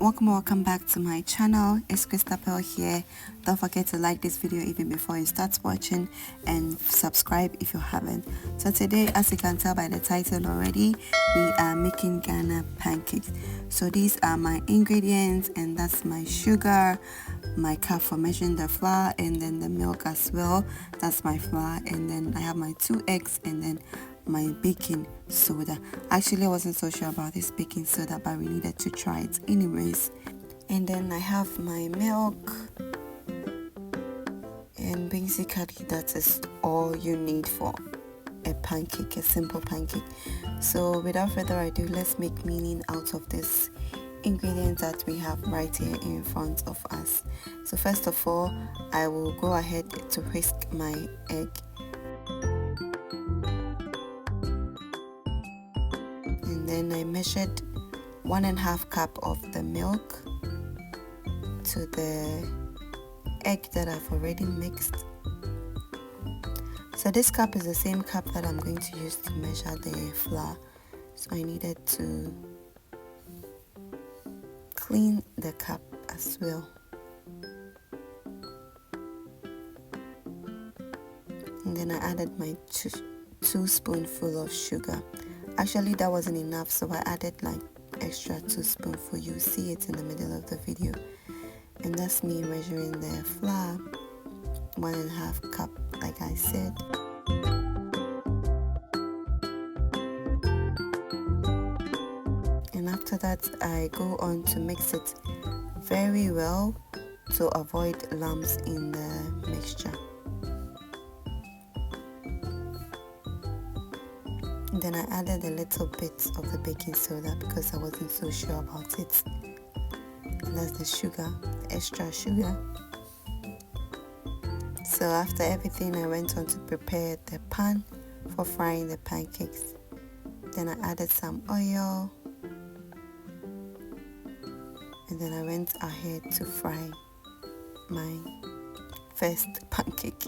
welcome back to my channel. It's Christabel here. Don't forget to like this video even before you start watching and subscribe if you haven't. So today, as you can tell by the title already, we are making Ghana pancakes. So these are my ingredients, and that's my sugar, my cup for measuring the flour, and then the milk as well. That's my flour, and then I have my 2 eggs, and then my baking soda. Actually, I wasn't so sure about this baking soda, but we needed to try it anyways. And then I have my milk, and basically that is all you need for a pancake, a simple pancake. So without further ado, let's make meaning out of this ingredients that we have right here in front of us. So first of all, I will go ahead to whisk my egg. And then I measured 1.5 cup of the milk to the egg that I've already mixed. So this cup is the same cup that I'm going to use to measure the flour. So I needed to clean the cup as well. And then I added my two spoonful of sugar. Actually, that wasn't enough, so I added like extra 2 spoonful. You see it in the middle of the video. And that's me measuring the flour, 1.5 cup, like I said. And after that, I go on to mix it very well to avoid lumps in the mixture. And then I added a little bit of the baking soda because I wasn't so sure about it. And that's the sugar, the extra sugar. So after everything, I went on to prepare the pan for frying the pancakes. Then I added some oil. And then I went ahead to fry my first pancake.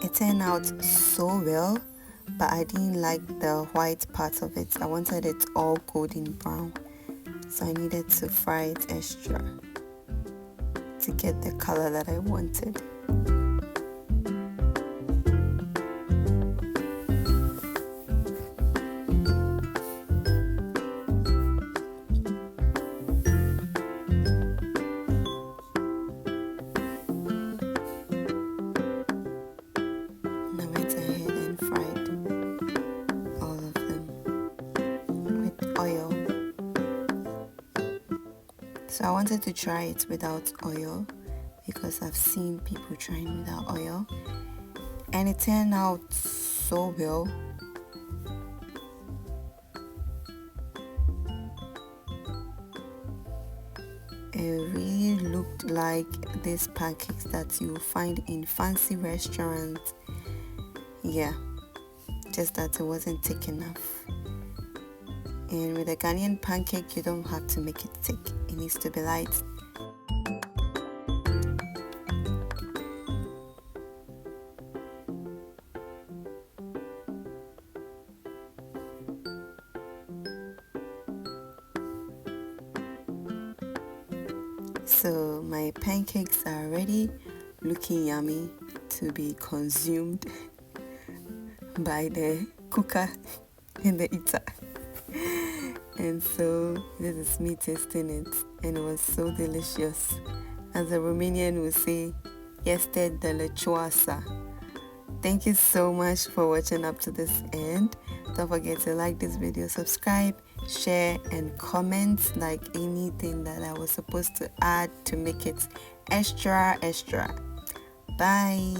It turned out so well, but I didn't like the white part of it. I wanted it all golden brown, so I needed to fry it extra to get the color that I wanted. So I wanted to try it without oil because I've seen people trying without oil, and it turned out so well. It really looked like these pancakes that you find in fancy restaurants. Yeah, just that it wasn't thick enough. And with a Ghanaian pancake, you don't have to make it thick. It needs to be light. So my pancakes are ready, looking yummy to be consumed by the cooker and the eater. And so this is me tasting it, and it was so delicious. As a Romanian would say, este delicioasa. Thank you so much for watching up to this end. Don't forget to like this video, subscribe, share, and comment like anything that I was supposed to add to make it extra. Bye.